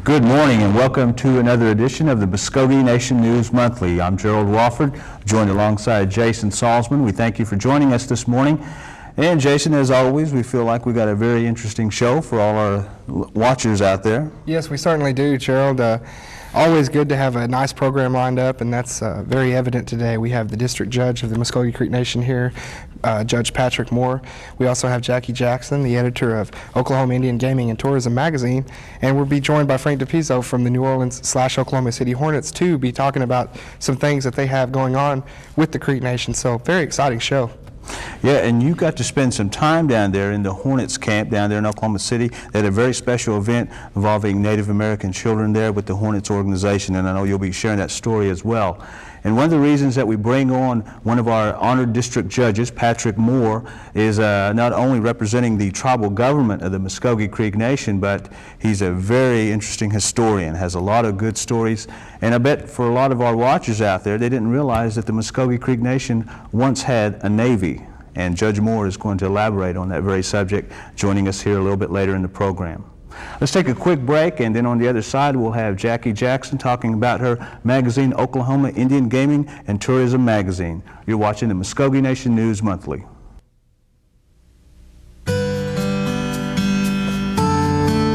Good morning and welcome to another edition of the Mvskoke Nation News Monthly. I'm Gerald Wofford, joined alongside Jason Salzman. We thank you for joining us this morning. And Jason, as always, we feel like we got a very interesting show for all our watchers out there. Yes, we certainly do, Gerald. Always good to have a nice program lined up, and that's very evident today. We have the District Judge of the Mvskoke Creek Nation here, Judge Patrick Moore. We also have Jackie Jackson, the editor of Oklahoma Indian Gaming and Tourism magazine, and we'll be joined by Frank DePizzo from the New Orleans/Oklahoma City Hornets to be talking about some things that they have going on with the Creek Nation. So, very exciting show. Yeah, and you got to spend some time down there in the Hornets camp down there in Oklahoma City. They had a very special event involving Native American children there with the Hornets organization, and I know you'll be sharing that story as well. And one of the reasons that we bring on one of our honored district judges, Patrick Moore, is not only representing the tribal government of the Mvskoke Creek Nation, but he's a very interesting historian, has a lot of good stories. And I bet for a lot of our watchers out there, they didn't realize that the Mvskoke Creek Nation once had a navy. And Judge Moore is going to elaborate on that very subject, joining us here a little bit later in the program. Let's take a quick break, and then on the other side we'll have Jackie Jackson talking about her magazine, Oklahoma Indian Gaming and Tourism magazine. You're watching the Mvskoke Nation News Monthly.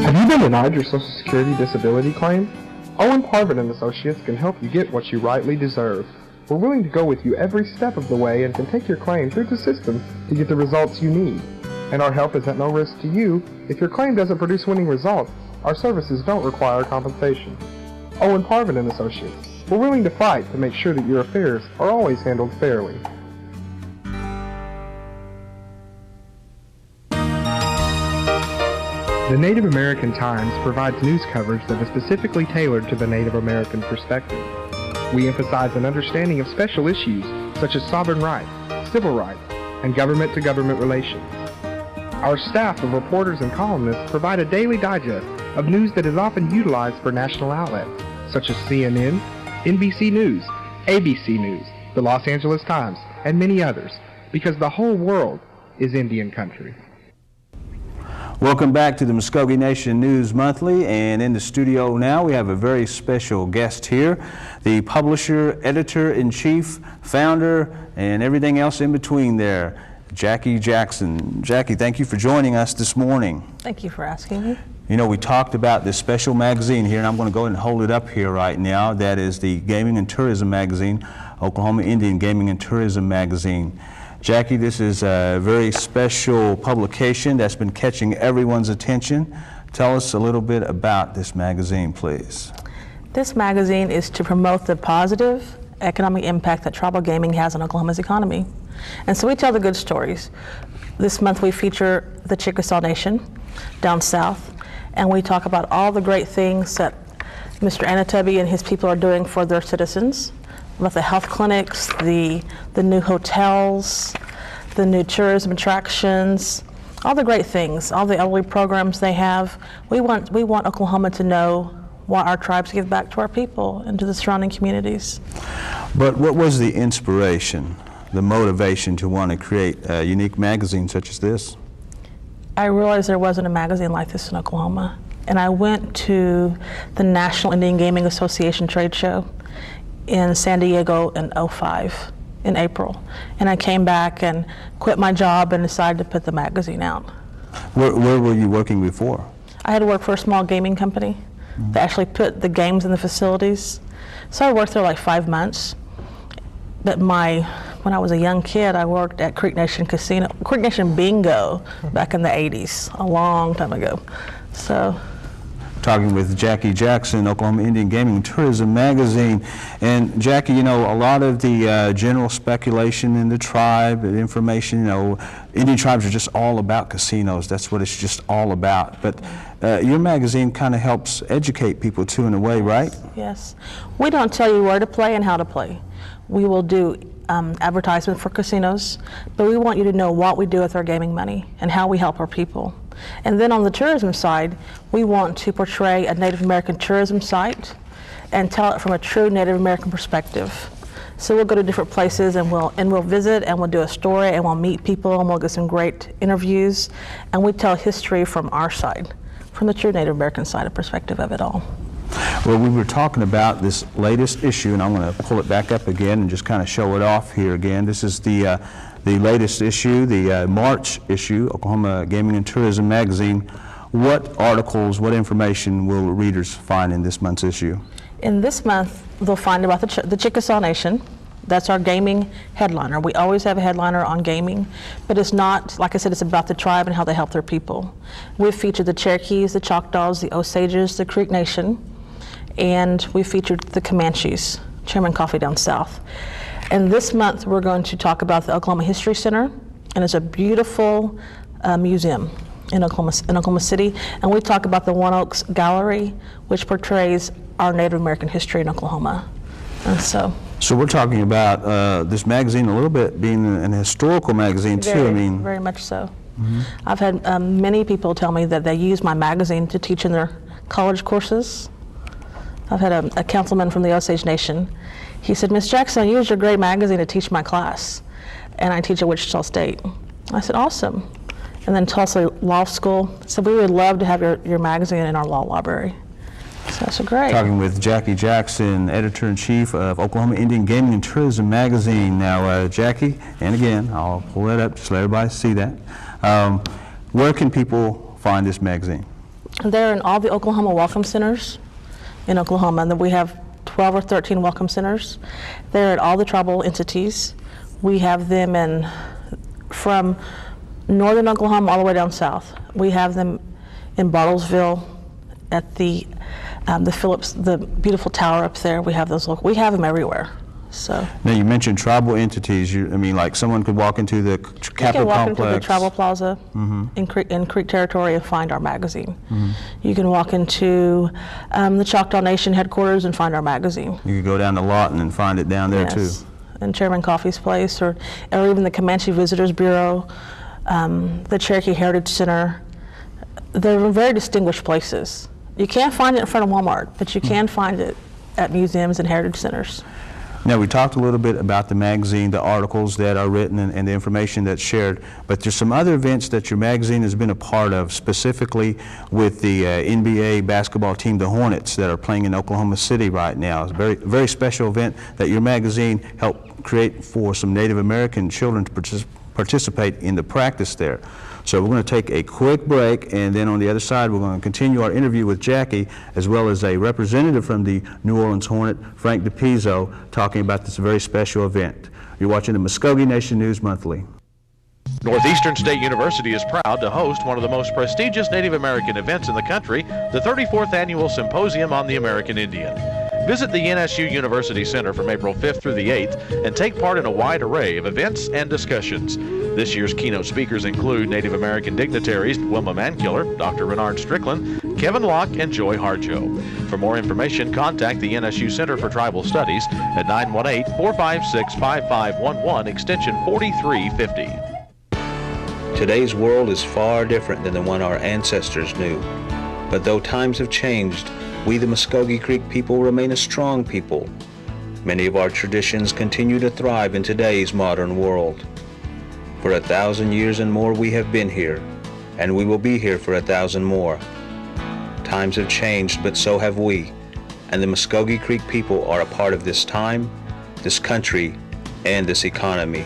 Have you been denied your Social Security disability claim? Owen Parvin and Associates can help you get what you rightly deserve. We're willing to go with you every step of the way and can take your claim through the system to get the results you need. And our help is at no risk to you. If your claim doesn't produce winning results, our services don't require compensation. Owen Parvin and Associates. We're willing to fight to make sure that your affairs are always handled fairly. The Native American Times provides news coverage that is specifically tailored to the Native American perspective. We emphasize an understanding of special issues such as sovereign rights, civil rights, and government-to-government relations. Our staff of reporters and columnists provide a daily digest of news that is often utilized for national outlets such as CNN, NBC News, ABC News, the Los Angeles Times, and many others, because the whole world is Indian country. Welcome back to the Mvskoke Nation News Monthly, and in the studio now we have a very special guest here, the publisher, editor-in-chief, founder, and everything else in between there, Jackie Jackson. Jackie, thank you for joining us this morning. Thank you for asking me. You know, we talked about this special magazine here, and I'm going to go ahead and hold it up here right now. That is the Gaming and Tourism magazine, Oklahoma Indian Gaming and Tourism magazine. Jackie, this is a very special publication that's been catching everyone's attention. Tell us a little bit about this magazine, please. This magazine is to promote the positive economic impact that tribal gaming has on Oklahoma's economy. And so we tell the good stories. This month we feature the Chickasaw Nation down south, and we talk about all the great things that Mr. Anatubby and his people are doing for their citizens. About the health clinics, the new hotels, the new tourism attractions, all the great things, all the elderly programs they have. We want Oklahoma to know what our tribes give back to our people and to the surrounding communities. But what was the inspiration, the motivation to want to create a unique magazine such as this? I realized there wasn't a magazine like this in Oklahoma, and I went to the National Indian Gaming Association trade show in San Diego in '05, in April. And I came back and quit my job and decided to put the magazine out. Where were you working before? I had worked for a small gaming company that actually put the games in the facilities. So I worked there like 5 months. But when I was a young kid, I worked at Creek Nation Casino, Creek Nation Bingo back in the 80s, a long time ago. So. Talking with Jackie Jackson, Oklahoma Indian Gaming and Tourism magazine. And Jackie, you know, a lot of the general speculation in the tribe, the information, you know, Indian tribes are just all about casinos. That's what it's just all about. But your magazine kind of helps educate people too, in a way, right? Yes. We don't tell you where to play and how to play. We will do advertisement for casinos, but we want you to know what we do with our gaming money and how we help our people. And then on the tourism side, we want to portray a Native American tourism site and tell it from a true Native American perspective. So we'll go to different places and we'll visit and we'll do a story and we'll meet people and we'll get some great interviews, and we tell history from our side, from the true Native American side of perspective of it all. Well, we were talking about this latest issue, and I'm going to pull it back up again and just kind of show it off here again. This is the latest issue, the March issue, Oklahoma Gaming and Tourism Magazine. What articles, what information will readers find in this month's issue? In this month, they'll find about the Chickasaw Nation. That's our gaming headliner. We always have a headliner on gaming, but it's not, like I said, it's about the tribe and how they help their people. We've featured the Cherokees, the Choctaws, the Osages, the Creek Nation, and we featured the Comanches, Chairman Coffee down south. And this month, we're going to talk about the Oklahoma History Center, and it's a beautiful museum in Oklahoma City. And we talk about the One Oaks Gallery, which portrays our Native American history in Oklahoma. And so we're talking about this magazine a little bit being an historical magazine too. Very much so. Mm-hmm. I've had many people tell me that they use my magazine to teach in their college courses. I've had a councilman from the Osage Nation. He said, "Miss Jackson, I use your great magazine to teach my class, and I teach at Wichita State." I said, "Awesome." And then Tulsa Law School said, "We would love to have your magazine in our law library." So that's great. Talking with Jackie Jackson, Editor-in-Chief of Oklahoma Indian Gaming and Tourism Magazine. Now, Jackie, and again, I'll pull that up just so everybody see that. Where can people find this magazine? They're in all the Oklahoma Welcome Centers in Oklahoma, and then we have 12 or 13 Welcome Centers. They're at all the tribal entities. We have them from northern Oklahoma all the way down south. We have them in Bartlesville at the Phillips, the beautiful tower up there. We have those we have them everywhere. So now you mentioned tribal entities. Like someone could walk into the Capitol complex. You can walk into the Tribal Plaza in Creek Territory and find our magazine. You can walk into the Choctaw Nation headquarters and find our magazine. You could go down to Lawton and find it down there too. In Chairman Coffee's place, or even the Comanche Visitors Bureau, the Cherokee Heritage Center. They're very distinguished places. You can't find it in front of Walmart, but you can find it at museums and heritage centers. Now, we talked a little bit about the magazine, the articles that are written and the information that's shared, but there's some other events that your magazine has been a part of, specifically with the NBA basketball team, the Hornets, that are playing in Oklahoma City right now. It's a very, very special event that your magazine helped create for some Native American children to participate in the practice there. So we're going to take a quick break, and then on the other side we're going to continue our interview with Jackie, as well as a representative from the New Orleans Hornet, Frank DePizzo, talking about this very special event. You're watching the Mvskoke Nation News Monthly. Northeastern State University is proud to host one of the most prestigious Native American events in the country, the 34th Annual Symposium on the American Indian. Visit the NSU University Center from April 5th through the 8th and take part in a wide array of events and discussions. This year's keynote speakers include Native American dignitaries Wilma Mankiller, Dr. Renard Strickland, Kevin Locke, and Joy Harjo. For more information, contact the NSU Center for Tribal Studies at 918-456-5511, extension 4350. Today's world is far different than the one our ancestors knew. But though times have changed, we the Mvskoke Creek people remain a strong people. Many of our traditions continue to thrive in today's modern world. For 1,000 years and more we have been here, and we will be here for 1,000 more. Times have changed, but so have we, and the Mvskoke Creek people are a part of this time, this country, and this economy.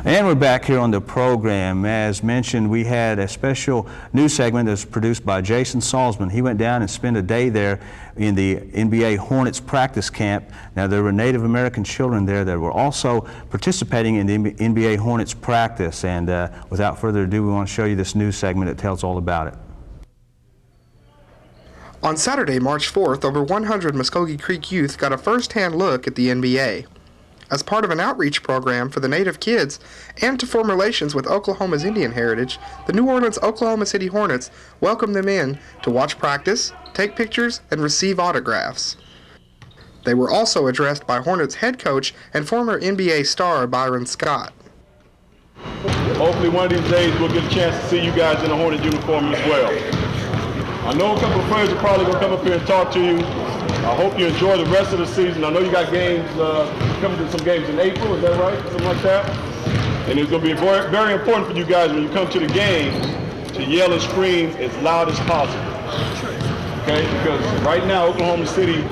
And we're back here on the program. As mentioned, we had a special news segment that's produced by Jason Salzman. He went down and spent a day there in the NBA Hornets practice camp. Now, there were Native American children there that were also participating in the NBA Hornets practice. And without further ado, we want to show you this news segment that tells all about it. On Saturday, March 4th, over 100 Mvskoke Creek youth got a first-hand look at the NBA. As part of an outreach program for the Native kids and to form relations with Oklahoma's Indian heritage, the New Orleans Oklahoma City Hornets welcomed them in to watch practice, take pictures, and receive autographs. They were also addressed by Hornets head coach and former NBA star Byron Scott. Hopefully one of these days we'll get a chance to see you guys in a Hornet uniform as well. I know a couple of friends are probably going to come up here and talk to you. I hope you enjoy the rest of the season. I know you got games, coming to some games in April, is that right? Something like that? And it's going to be very, very important for you guys when you come to the games to yell and scream as loud as possible. Okay, because right now Oklahoma City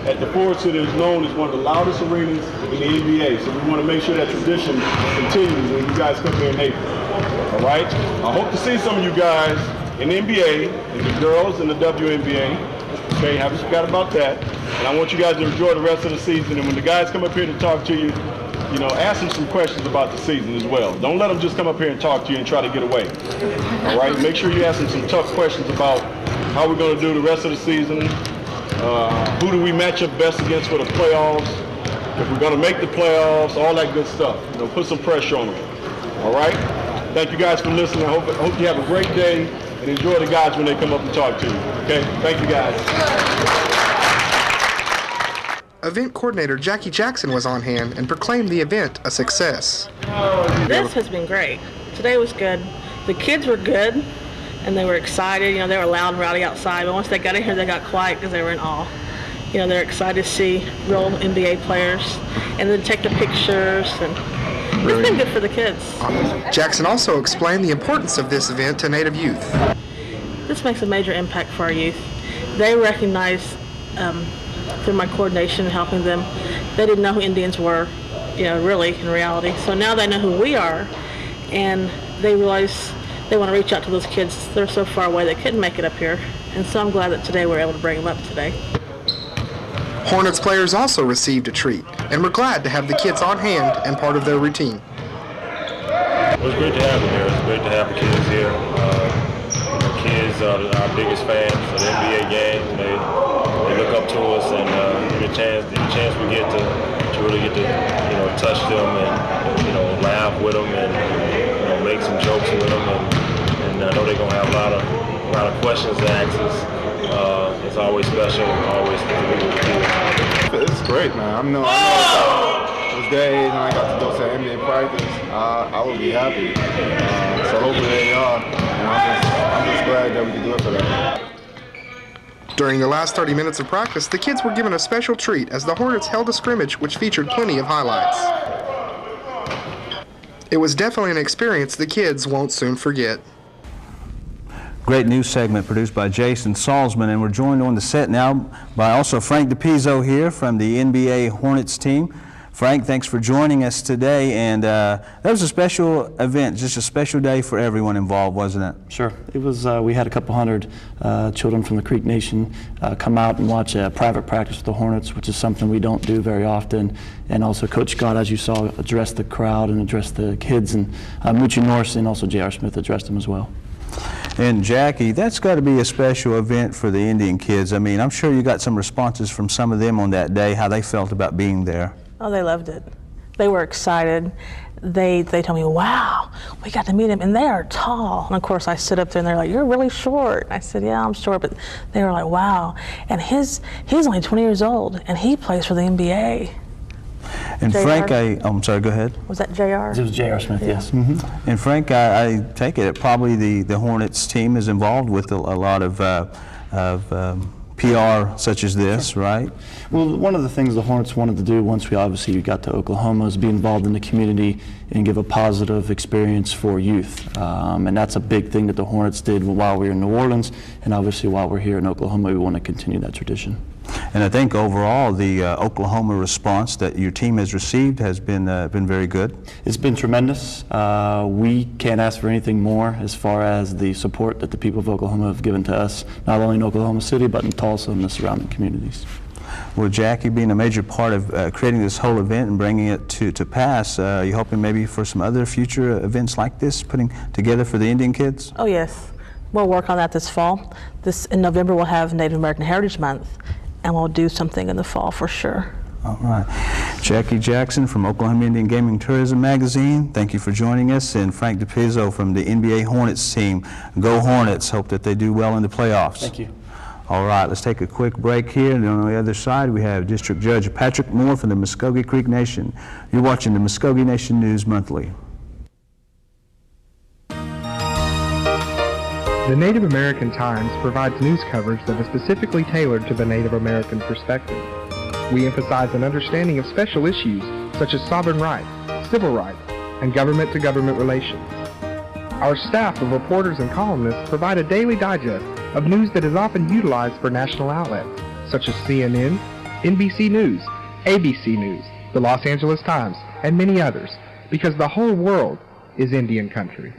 at the Ford City is known as one of the loudest arenas in the NBA. So we want to make sure that tradition continues when you guys come here in April. All right? I hope to see some of you guys in the NBA, and the girls in the WNBA. Okay, haven't forgot about that. And I want you guys to enjoy the rest of the season. And when the guys come up here to talk to you, you know, ask them some questions about the season as well. Don't let them just come up here and talk to you and try to get away. All right? Make sure you ask them some tough questions about how we're going to do the rest of the season. Who do we match up best against for the playoffs? If we're going to make the playoffs, all that good stuff. You know, put some pressure on them. All right? Thank you guys for listening. I hope you have a great day and enjoy the guys when they come up and talk to you. Okay? Thank you guys. Event coordinator Jackie Jackson was on hand and proclaimed the event a success. This has been great. Today was good. The kids were good, and they were excited. You know, they were loud and rowdy outside, but once they got in here, they got quiet because they were in awe. You know, they're excited to see real NBA players and then take the pictures, and it's been good for the kids. Jackson also explained the importance of this event to Native youth. This makes a major impact for our youth. They recognize through my coordination and helping them, they didn't know who Indians were, you know, really, in reality. So now they know who we are, and they realize they want to reach out to those kids. They're so far away they couldn't make it up here. And so I'm glad that today we're able to bring them up today. Hornets players also received a treat and were glad to have the kids on hand and part of their routine. It was great to have them here. It's great to have the kids here. Kids are our biggest fans of the NBA game. They look up to us, and the chance we get to really get to touch them and laugh with them and make some jokes with them, and I know they're gonna have a lot of questions to ask us. It's always special, always to be with the kids. It's great, man. I know those days and I got to go to NBA practice, I would be happy. So hopefully they are, and I'm just glad that we can do it for them. During the last 30 minutes of practice, the kids were given a special treat as the Hornets held a scrimmage which featured plenty of highlights. It was definitely an experience the kids won't soon forget. Great news segment produced by Jason Salzman, and we're joined on the set now by also Frank DePizzo here from the NBA Hornets team. Frank, thanks for joining us today, and that was a special event, just a special day for everyone involved, wasn't it? Sure. It was. We had a couple hundred children from the Creek Nation come out and watch a private practice with the Hornets, which is something we don't do very often. And also Coach Scott, as you saw, addressed the crowd and addressed the kids, and Moochie Norris and also J.R. Smith addressed them as well. And Jackie, that's got to be a special event for the Indian kids. I mean, I'm sure you got some responses from some of them on that day, how they felt about being there. Oh, they loved it. They were excited. They told me, wow, we got to meet him, and they are tall. And of course, I stood up there, and they're like, you're really short. I said, yeah, I'm short, but they were like, wow. And he's only 20 years old, and he plays for the NBA. And JR? Frank, I'm sorry, go ahead. Was that J.R.? It was J.R. Smith, yes. Mm-hmm. And Frank, I take it probably the Hornets team is involved with a lot of PR such as this, right? Well, one of the things the Hornets wanted to do once we obviously got to Oklahoma is be involved in the community and give a positive experience for youth. And that's a big thing that the Hornets did while we were in New Orleans, and obviously while we're here in Oklahoma, we want to continue that tradition. And I think overall the Oklahoma response that your team has received has been very good. It's been tremendous. We can't ask for anything more as far as the support that the people of Oklahoma have given to us, not only in Oklahoma City, but in Tulsa and the surrounding communities. Well, Jackie, being a major part of creating this whole event and bringing it to pass, you hoping maybe for some other future events like this, putting together for the Indian kids? Oh, yes. We'll work on that this fall. In November, we'll have Native American Heritage Month, and we'll do something in the fall for sure. All right. Jackie Jackson from Oklahoma Indian Gaming Tourism Magazine, thank you for joining us. And Frank DePizzo from the NBA Hornets team. Go Hornets. Hope that they do well in the playoffs. Thank you. All right, let's take a quick break here. And on the other side, we have District Judge Patrick Moore from the Mvskoke Creek Nation. You're watching the Mvskoke Nation News Monthly. The Native American Times provides news coverage that is specifically tailored to the Native American perspective. We emphasize an understanding of special issues such as sovereign rights, civil rights, and government-to-government relations. Our staff of reporters and columnists provide a daily digest of news that is often utilized for national outlets, such as CNN, NBC News, ABC News, the Los Angeles Times, and many others, because the whole world is Indian country.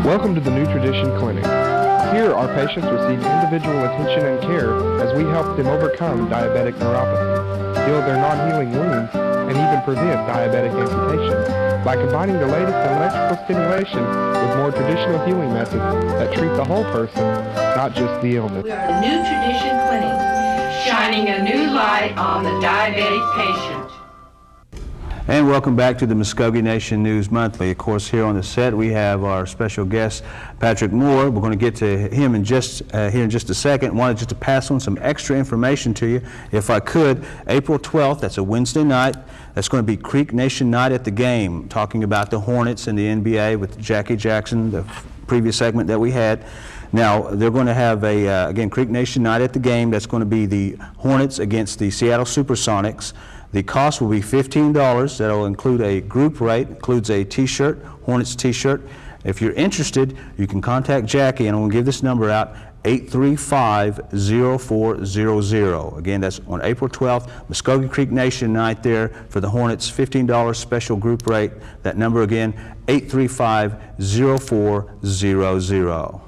Welcome to the New Tradition Clinic. Here, our patients receive individual attention and care as we help them overcome diabetic neuropathy, heal their non-healing wounds, and even prevent diabetic amputation by combining the latest in electrical stimulation with more traditional healing methods that treat the whole person, not just the illness. We are the New Tradition Clinic, shining a new light on the diabetic patient. And welcome back to the Mvskoke Nation News Monthly. Of course, here on the set we have our special guest, Patrick Moore. We're going to get to him in here in just a second. Wanted just to pass on some extra information to you, if I could. April 12th, that's a Wednesday night. That's going to be Creek Nation Night at the Game, talking about the Hornets and the NBA with Jackie Jackson, the previous segment that we had. Now, they're going to have again, Creek Nation Night at the Game. That's going to be the Hornets against the Seattle Supersonics. The cost will be $15. That'll include a group rate, includes a t-shirt, Hornets t-shirt. If you're interested, you can contact Jackie, and I'm going to give this number out, 835-0400. Again, that's on April 12th, Mvskoke Creek Nation Night there for the Hornets, $15 special group rate. That number again, 835-0400.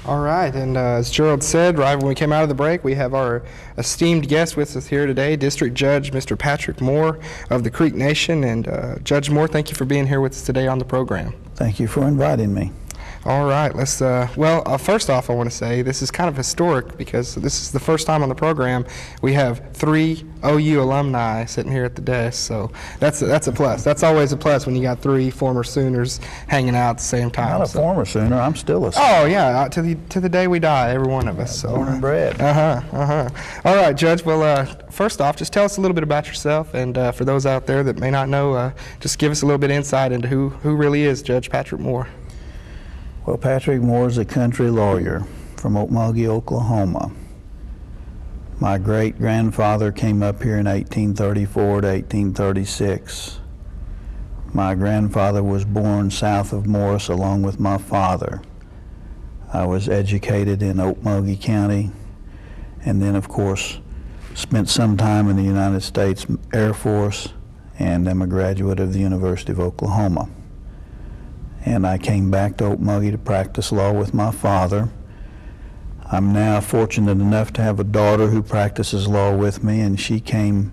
All right, and as Gerald said, right when we came out of the break, we have our esteemed guest with us here today, District Judge Mr. Patrick Moore of the Creek Nation. And Judge Moore, thank you for being here with us today on the program. Thank you for inviting me. All right, let's, first off, I want to say this is kind of historic because this is the first time on the program we have 3 OU alumni sitting here at the desk, so that's a plus. That's always a plus when you got 3 former Sooners hanging out at the same time. Not a former Sooner, I'm still a Sooner. Oh, yeah, to the day we die, every one of us. So. Born and bred. All right, Judge, well, first off, just tell us a little bit about yourself, and for those out there that may not know, just give us a little bit of insight into who really is Judge Patrick Moore. Well, Patrick Moore is a country lawyer from Okmulgee, Oklahoma. My great-grandfather came up here in 1834 to 1836. My grandfather was born south of Morris along with my father. I was educated in Okmulgee County and then, of course, spent some time in the United States Air Force and am a graduate of the University of Oklahoma. And I came back to Okmulgee to practice law with my father. I'm now fortunate enough to have a daughter who practices law with me, and she came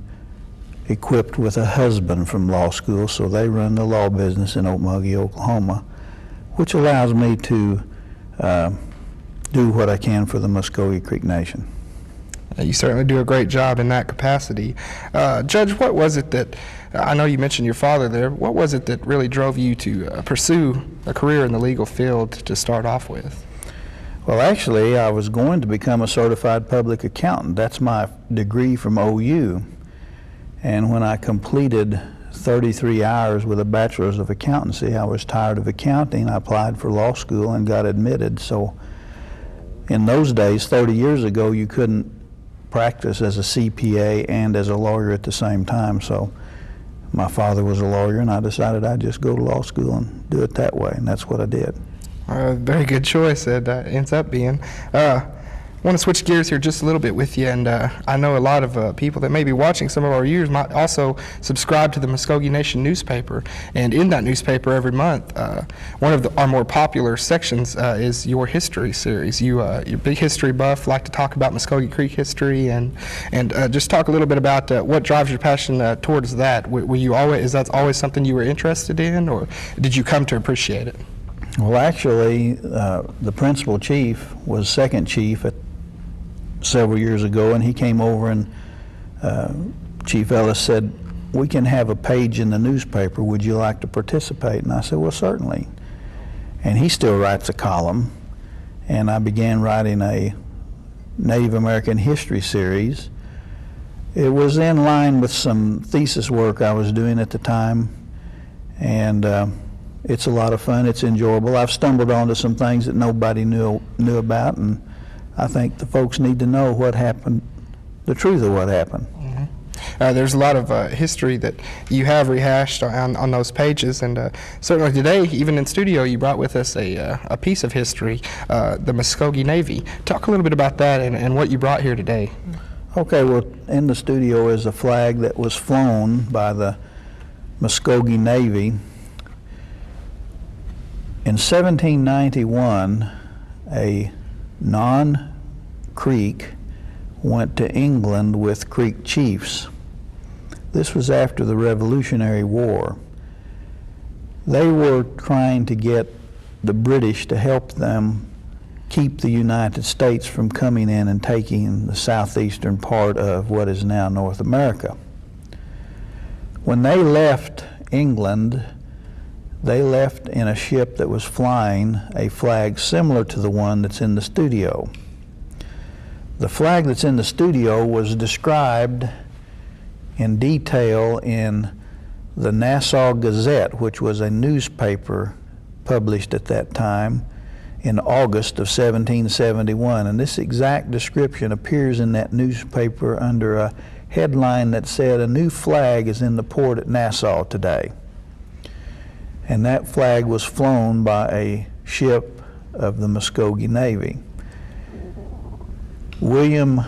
equipped with a husband from law school, so they run the law business in Okmulgee, Oklahoma, which allows me to do what I can for the Mvskoke Creek Nation. You certainly do a great job in that capacity. Judge, what was it that, I know you mentioned your father there, what was it that really drove you to pursue a career in the legal field to start off with? Well, actually, I was going to become a certified public accountant. That's my degree from OU. And when I completed 33 hours with a bachelor's of accountancy, I was tired of accounting. I applied for law school and got admitted. So in those days, 30 years ago, you couldn't practice as a CPA and as a lawyer at the same time. So my father was a lawyer, and I decided I'd just go to law school and do it that way, and that's what I did. Very good choice, it ends up being. I want to switch gears here just a little bit with you, and I know a lot of people that may be watching some of our viewers might also subscribe to the Mvskoke Nation newspaper, and in that newspaper every month, one of our more popular sections is your history series. You're a big history buff, like to talk about Mvskoke Creek history, and just talk a little bit about what drives your passion towards that. Is that always something you were interested in, or did you come to appreciate it? Well, actually, the principal chief was second chief several years ago, and he came over and Chief Ellis said, "We can have a page in the newspaper. Would you like to participate?" And I said, "Well, certainly." And he still writes a column, and I began writing a Native American history series. It was in line with some thesis work I was doing at the time, and it's a lot of fun. It's enjoyable. I've stumbled onto some things that nobody knew about, and I think the folks need to know what happened, the truth of what happened. Mm-hmm. There's a lot of history that you have rehashed on those pages, and certainly today, even in studio, you brought with us a piece of history, the Mvskoke Navy. Talk a little bit about that and what you brought here today. Okay, well, in the studio is a flag that was flown by the Mvskoke Navy. In 1791, a non-Creek went to England with Creek chiefs. This was after the Revolutionary War. They were trying to get the British to help them keep the United States from coming in and taking the southeastern part of what is now North America. When they left England, they left in a ship that was flying a flag similar to the one that's in the studio. The flag that's in the studio was described in detail in the Nassau Gazette, which was a newspaper published at that time in August of 1771. And this exact description appears in that newspaper under a headline that said, "A new flag is in the port at Nassau today." And that flag was flown by a ship of the Mvskoke Navy. William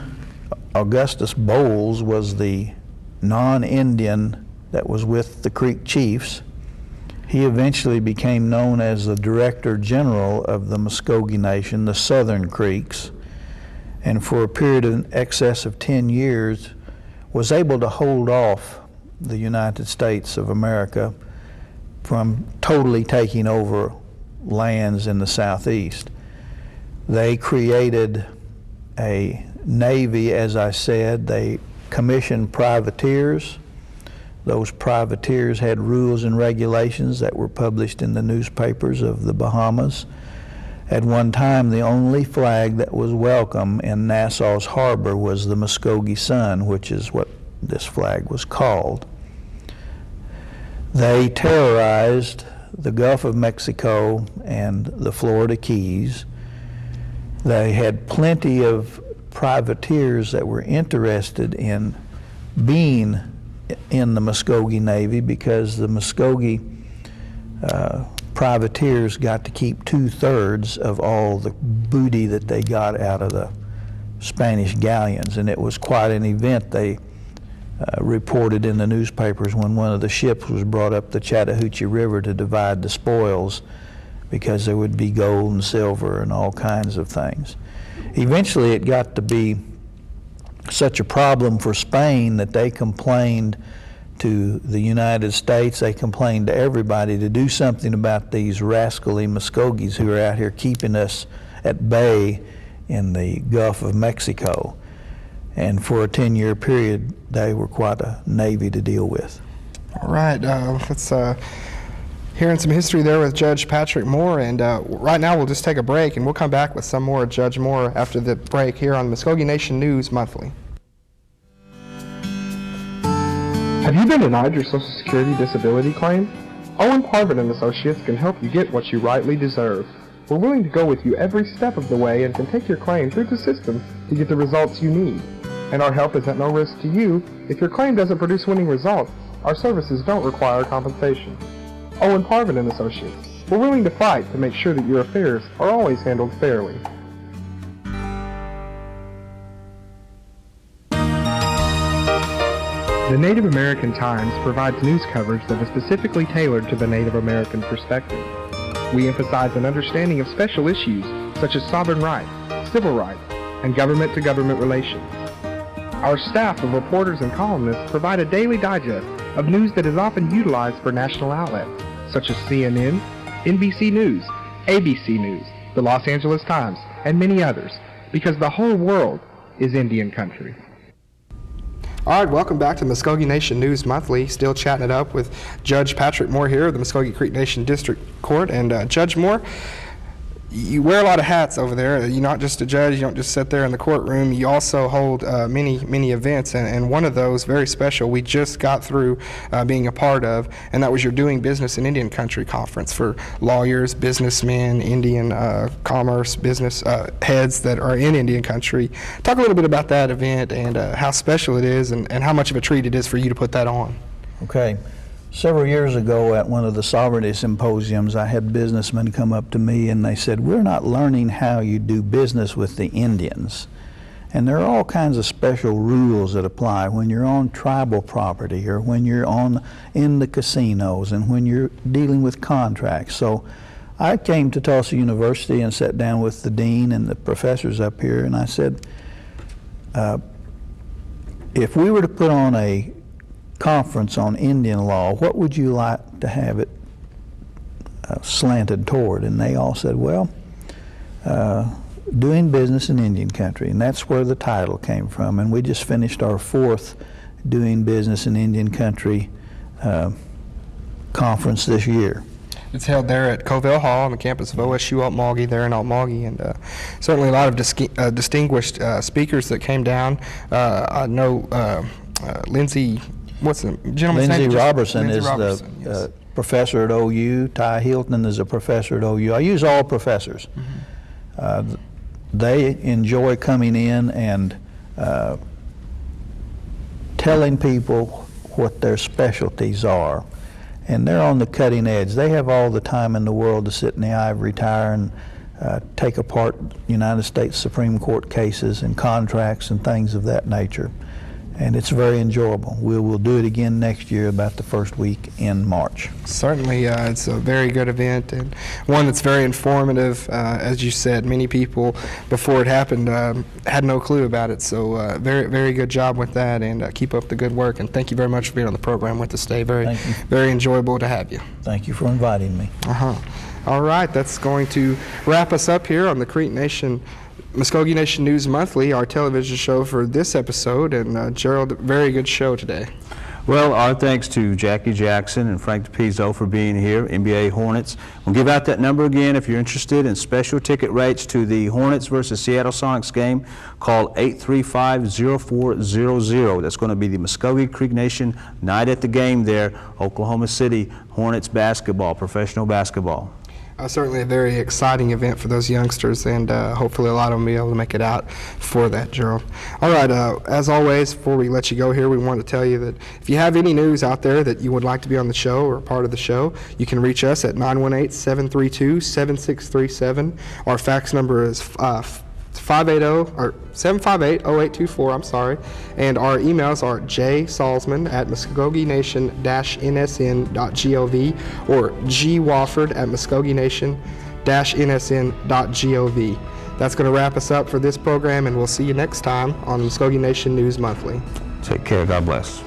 Augustus Bowles was the non-Indian that was with the Creek chiefs. He eventually became known as the Director General of the Mvskoke Nation, the Southern Creeks, and for a period in excess of 10 years was able to hold off the United States of America from totally taking over lands in the southeast. They created a navy, as I said. They commissioned privateers. Those privateers had rules and regulations that were published in the newspapers of the Bahamas. At one time, the only flag that was welcome in Nassau's harbor was the Mvskoke Sun, which is what this flag was called. They terrorized the Gulf of Mexico and the Florida Keys. They had plenty of privateers that were interested in being in the Mvskoke Navy because the Mvskoke privateers got to keep 2/3 of all the booty that they got out of the Spanish galleons, and it was quite an event. They reported in the newspapers when one of the ships was brought up the Chattahoochee River to divide the spoils, because there would be gold and silver and all kinds of things. Eventually it got to be such a problem for Spain that they complained to the United States, they complained to everybody to do something about these rascally Mvskokes who are out here keeping us at bay in the Gulf of Mexico. And for a 10-year period, they were quite a navy to deal with. All right, let's hearing some history there with Judge Patrick Moore, and right now we'll just take a break, and we'll come back with some more of Judge Moore after the break here on Mvskoke Nation News Monthly. Have you been denied your Social Security disability claim? Owen Parvin and Associates can help you get what you rightly deserve. We're willing to go with you every step of the way and can take your claim through the system to get the results you need. And our help is at no risk to you. If your claim doesn't produce winning results, our services don't require compensation. Owen Parvin and Associates. We're willing to fight to make sure that your affairs are always handled fairly. The Native American Times provides news coverage that is specifically tailored to the Native American perspective. We emphasize an understanding of special issues such as sovereign rights, civil rights, and government-to-government relations. Our staff of reporters and columnists provide a daily digest of news that is often utilized for national outlets such as CNN, NBC News, ABC News, the Los Angeles Times, and many others, because the whole world is Indian country. All right, welcome back to Mvskoke Nation News Monthly. Still chatting it up with Judge Patrick Moore here of the Mvskoke Creek Nation District Court. And Judge Moore, you wear a lot of hats over there. You're not just a judge. You don't just sit there in the courtroom. You also hold many events, and one of those, very special, we just got through being a part of, and that was your Doing Business in Indian Country conference for lawyers, businessmen, Indian commerce, business heads that are in Indian Country. Talk a little bit about that event and how special it is and how much of a treat it is for you to put that on. Okay. Several years ago at one of the sovereignty symposiums, I had businessmen come up to me and they said, we're not learning how you do business with the Indians. And there are all kinds of special rules that apply when you're on tribal property or when you're in the casinos and when you're dealing with contracts. So I came to Tulsa University and sat down with the dean and the professors up here, and I said, if we were to put on a conference on Indian law, what would you like to have it slanted toward? And they all said, well, Doing Business in Indian Country, and that's where the title came from. And we just finished our 4th Doing Business in Indian Country conference this year. It's held there at Covell Hall on the campus of OSU Altmauge there in Altmauge, and certainly a lot of distinguished speakers that came down. I know Lindsay, what's the gentleman's name? Lindsay Robertson Lindsay is Robertson, the yes. professor at OU. Ty Hilton is a professor at OU. I use all professors. Mm-hmm. They enjoy coming in and telling people what their specialties are. And they're on the cutting edge. They have all the time in the world to sit in the ivory tower and take apart United States Supreme Court cases and contracts and things of that nature. And it's very enjoyable. We'll do it again next year about the first week in March. Certainly, it's a very good event and one that's very informative. As you said, many people before it happened had no clue about it. So very good job with that, and keep up the good work. And thank you very much for being on the program with us today. Very enjoyable to have you. Thank you for inviting me. All right, that's going to wrap us up here on the Mvskoke Nation News Monthly, our television show for this episode. And Gerald, very good show today. Well, our thanks to Jackie Jackson and Frank DePizzo for being here, NBA Hornets. We'll give out that number again if you're interested in special ticket rates to the Hornets versus Seattle Sonics game. Call 835-0400. That's going to be the Mvskoke Creek Nation Night at the Game there, Oklahoma City Hornets basketball, professional basketball. Certainly a very exciting event for those youngsters, and hopefully a lot of them will be able to make it out for that, Gerald. All right, as always, before we let you go here, we want to tell you that if you have any news out there that you would like to be on the show or part of the show, you can reach us at 918-732-7637. Our fax number is 758-0824, I'm sorry, and our emails are jsalzman@mvskokenation-nsn.gov or gwofford@mvskokenation-nsn.gov. That's going to wrap us up for this program, and we'll see you next time on Mvskoke Nation News Monthly. Take care. God bless.